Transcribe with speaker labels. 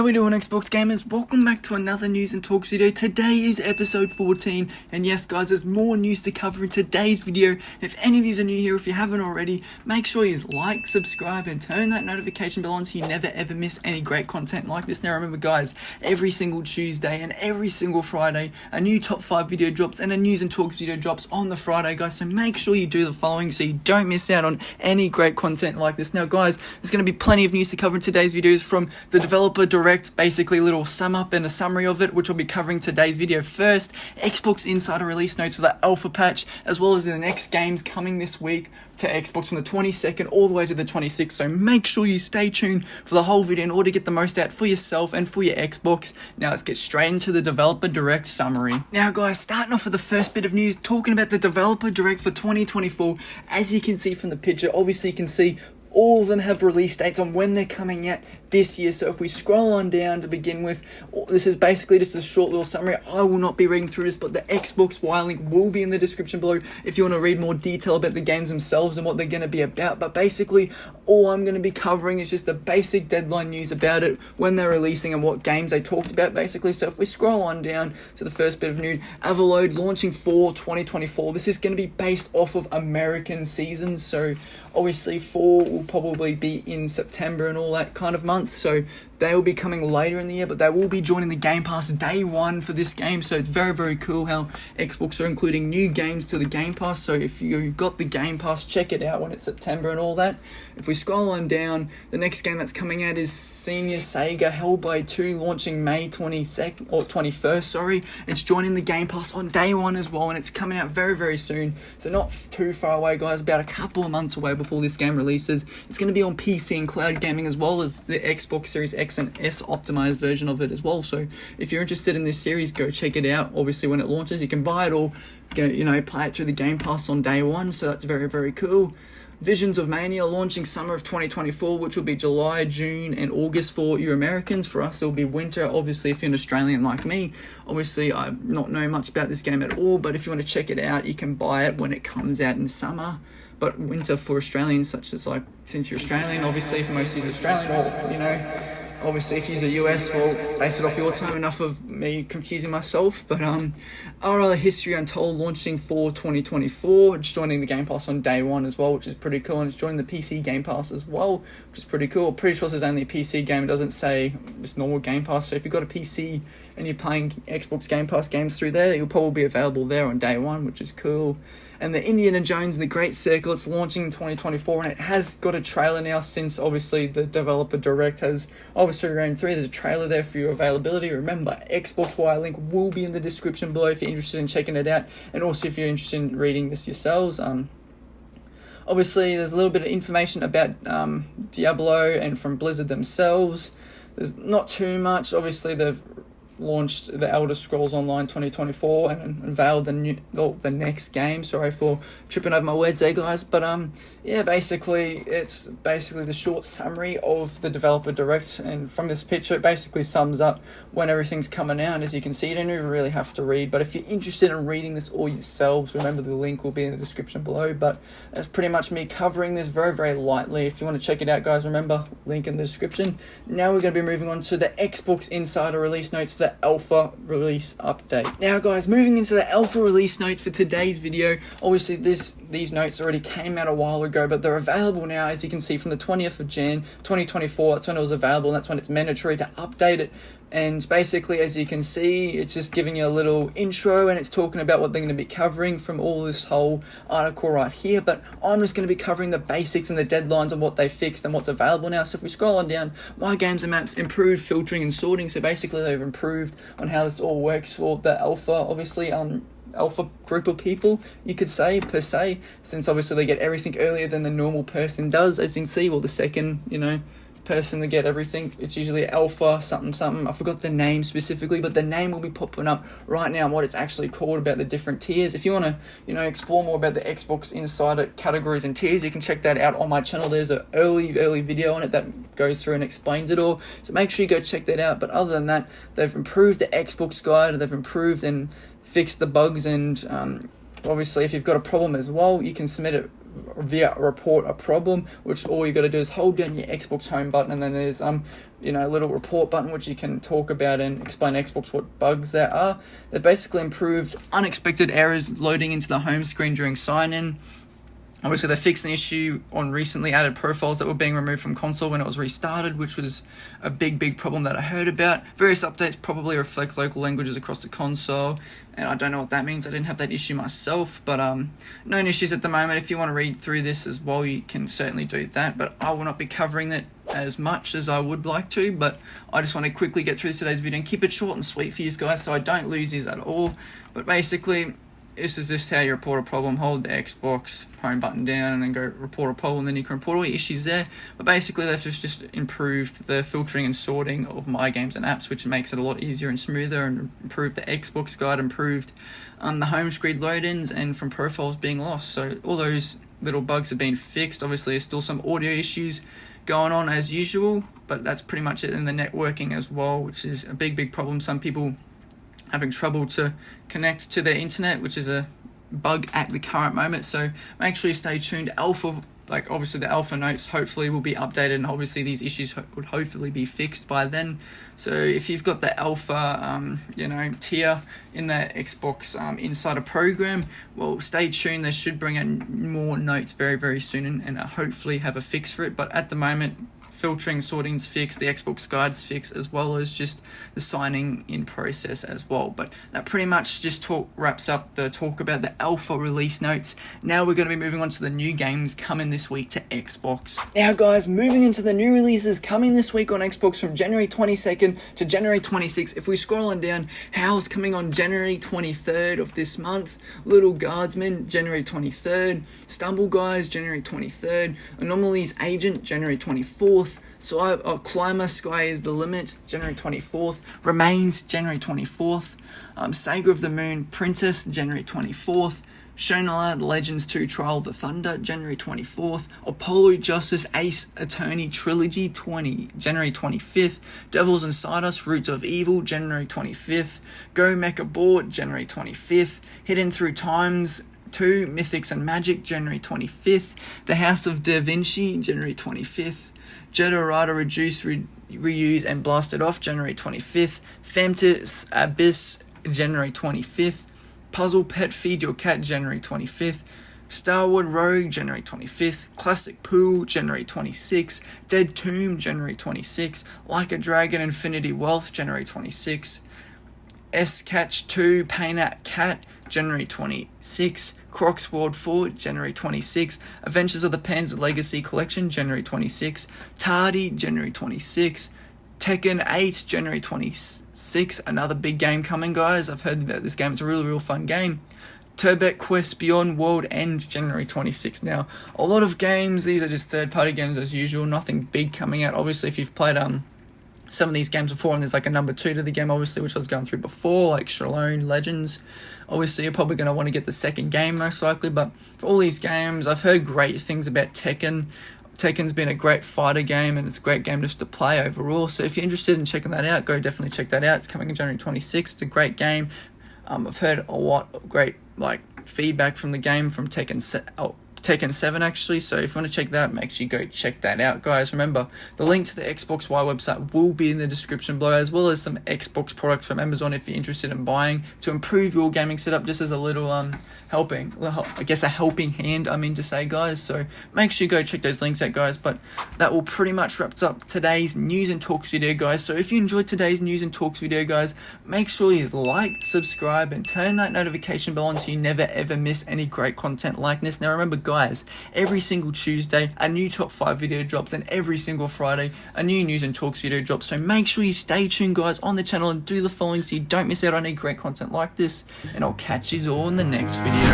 Speaker 1: we doing, Xbox gamers? Welcome back to another news and talks video. Today is episode 14, and yes guys, there's more news to cover in today's video. If any of you are new here, if you haven't already, make sure you like, subscribe, and turn that notification bell on so you never ever miss any great content like this. Now remember guys, every single Tuesday and every single Friday, a new top 5 video drops and a news and talks video drops on the Friday guys, so make sure you do the following so you don't miss out on any great content like this. Now guys, there's going to be plenty of news to cover in today's videos, from the developer direct, basically a little sum up and a summary of it, which we'll be covering today's video first, Xbox Insider release notes for the alpha patch, as well as the next games coming this week to Xbox from the 22nd all the way to the 26th, so make sure you stay tuned for the whole video in order to get the most out for yourself and for your Xbox. Now let's get straight into the developer direct summary. Now guys, starting off with the first bit of news, talking about the developer direct for 2024. As you can see from the picture, obviously you can see all of them have release dates on when they're coming out this year. So if we scroll on down to begin with, this is basically just a short little summary. I will not be reading through this, but the Xbox Y link will be in the description below if you want to read more detail about the games themselves and what they're going to be about. But basically, all I'm going to be covering is just the basic deadline news about it, when they're releasing and what games they talked about basically. So if we scroll on down to the first bit of news, Overload launching for 2024. This is going to be based off of American seasons, so obviously 4 will probably be in September and all that kind of month, so they will be coming later in the year, but they will be joining the Game Pass day one for this game. So it's very, very cool how Xbox are including new games to the Game Pass. So if you got the Game Pass, check it out when it's September and all that. If we scroll on down, the next game that's coming out is Sega Hellblade 2, launching May 22nd or 21st, sorry. It's joining the Game Pass on day one as well, and it's coming out very, very soon. So not too far away guys, about a couple of months away before this game releases. It's going to be on PC and cloud gaming, as well as the Xbox Series X and S optimized version of it as well. So if you're interested in this series, go check it out. Obviously when it launches, you can buy it or go, play it through the Game Pass on day one, so that's very, very cool. Visions of Mania launching summer of 2024, which will be July, June and August for you Americans. For us it will be winter, obviously if you're an Australian like me. Obviously I not know much about this game at all, but if you want to check it out, you can buy it when it comes out in summer. But winter for Australians, such as like, since you're Australian, obviously for most of you Australian, or obviously if you're US, well, base it off your time. Enough of me confusing myself. But RL History Untold launching for 2024. It's joining the Game Pass on day one as well, which is pretty cool. And it's joining the PC Game Pass as well, which is pretty cool. Pretty sure this is only a PC game. It doesn't say just normal Game Pass. So if you've got a PC and you're playing Xbox Game Pass games through there, it'll probably be available there on day one, which is cool. And the Indiana Jones and the Great Circle, it's launching in 2024, and it has got a trailer now, since obviously the developer direct has obviously ran through. There's a trailer there for your availability. Remember, Xbox Y link will be in the description below if you're interested in checking it out, and also if you're interested in reading this yourselves. Obviously there's a little bit of information about Diablo and from Blizzard themselves. There's not too much. Obviously they've launched the Elder Scrolls Online 2024 and unveiled the next game. Sorry for tripping over my words there guys, but yeah, basically it's basically the short summary of the developer direct, and from this picture it basically sums up when everything's coming out. As you can see, you don't even really have to read, but if you're interested in reading this all yourselves, remember the link will be in the description below. But that's pretty much me covering this very, very lightly. If you want to check it out guys, remember, link in the description. Now we're going to be moving on to the Xbox Insider release notes for the alpha release update. Now guys, moving into the alpha release notes for today's video. Obviously these notes already came out a while ago, but they're available now, as you can see, from the 20th of Jan 2024. That's when it was available, and that's when it's mandatory to update it. And basically, as you can see, it's just giving you a little intro, and it's talking about what they're going to be covering from all this whole article right here. But I'm just going to be covering the basics and the deadlines on what they fixed and what's available now. So if we scroll on down, My Games and Maps improved filtering and sorting. So basically they've improved on how this all works for the alpha, obviously alpha group of people, you could say, per se, since obviously they get everything earlier than the normal person does. As you can see, well, the second person to get everything, it's usually alpha something. I forgot the name specifically, but the name will be popping up right now and what it's actually called, about the different tiers. If you want to explore more about the Xbox Insider categories and tiers, you can check that out on my channel. There's an early video on it that goes through and explains it all, so make sure you go check that out. But other than that, they've improved the Xbox guide, they've improved and fixed the bugs, and obviously if you've got a problem as well, you can submit it via report a problem, which all you got to do is hold down your Xbox home button, and then there's a little report button which you can talk about and explain Xbox what bugs there are. They basically improved unexpected errors loading into the home screen during sign-in. Obviously, they fixed an issue on recently added profiles that were being removed from console when it was restarted, which was a big problem that I heard about. Various updates probably reflect local languages across the console, and I don't know what that means. I didn't have that issue myself, but known issues at the moment. If you want to read through this as well, you can certainly do that, but I will not be covering that as much as I would like to, but I just want to quickly get through today's video and keep it short and sweet for you guys so I don't lose you at all. But basically, this is just how you report a problem. Hold the Xbox home button down and then go report a problem, then you can report all your issues there. But basically they've just improved the filtering and sorting of my games and apps, which makes it a lot easier and smoother, and improved the Xbox guide, improved the home screen load-ins and from profiles being lost. So all those little bugs have been fixed. Obviously there's still some audio issues going on as usual, but that's pretty much it. In the networking as well, which is a big problem. Some people having trouble to connect to their internet, which is a bug at the current moment. So make sure you stay tuned. Obviously the alpha notes hopefully will be updated, and obviously these issues would hopefully be fixed by then. So if you've got the alpha tier in the Xbox Insider program, well, stay tuned. They should bring in more notes very soon, and hopefully have a fix for it. But at the moment, filtering, sorting's fixed, the Xbox guide's fixed, as well as just the signing in process as well. But that pretty much just wraps up the talk about the alpha release notes. Now we're going to be moving on to the new games coming this week to Xbox. Now guys, moving into the new releases coming this week on Xbox from January 22nd to January 26th. If we're scrolling down, Howl's coming on January 23rd of this month, Little Guardsman January 23rd, Stumble Guys January 23rd, Anomalies Agent January 24th, Climber Sky is the Limit January 24th, Remains January 24th, Saga of the Moon Princess January 24th, Shonala Legends 2 Trial of the Thunder January 24th, Apollo Justice Ace Attorney Trilogy January 25th, Devils Inside Us Roots of Evil January 25th, Go Mecha Board January 25th, Hidden Through Times 2 Mythics and Magic January 25th, The House of Da Vinci January 25th, Jedi Rider Reduce, Reuse and Blasted Off January 25th, Femtus Abyss January 25th, Puzzle Pet Feed Your Cat January 25th, Starwood Rogue January 25th, Classic Pool January 26th, Dead Tomb January 26th, Like a Dragon Infinity Wealth January 26th, S-Catch 2 Painter Cat January 26th, Crocs World 4 January 26th, Adventures of the Panzer Legacy Collection January 26th, Tardy January 26th, Tekken 8 January 26th, another big game coming guys. I've heard about this game, it's a real fun game. Turbet Quest Beyond World End January 26th. Now, a lot of games, these are just third-party games as usual, nothing big coming out. Obviously, if you've played some of these games before, and there's like a number 2 to the game, obviously, which I was going through before, like Shalom Legends, obviously you're probably going to want to get the second game most likely. But for all these games, I've heard great things about Tekken. Tekken's been a great fighter game, and it's a great game just to play overall. So if you're interested in checking that out, go definitely check that out. It's coming in January 26th. It's a great game. I've heard a lot of great feedback from the game from Tekken 7 actually, so if you want to check that, make sure you go check that out guys. Remember, the link to the Xbox Y website will be in the description below, as well as some Xbox products from Amazon if you're interested in buying to improve your gaming setup, just as a little a helping hand, I mean to say guys. So make sure you go check those links out guys. But that will pretty much wraps up today's news and talks video guys. So if you enjoyed today's news and talks video guys, make sure you like, subscribe and turn that notification bell on so you never ever miss any great content like this. Now remember guys, every single Tuesday a new top 5 video drops, and every single Friday a new news and talks video drops. So make sure you stay tuned guys on the channel and do the following so you don't miss out on any great content like this, and I'll catch you all in the next video.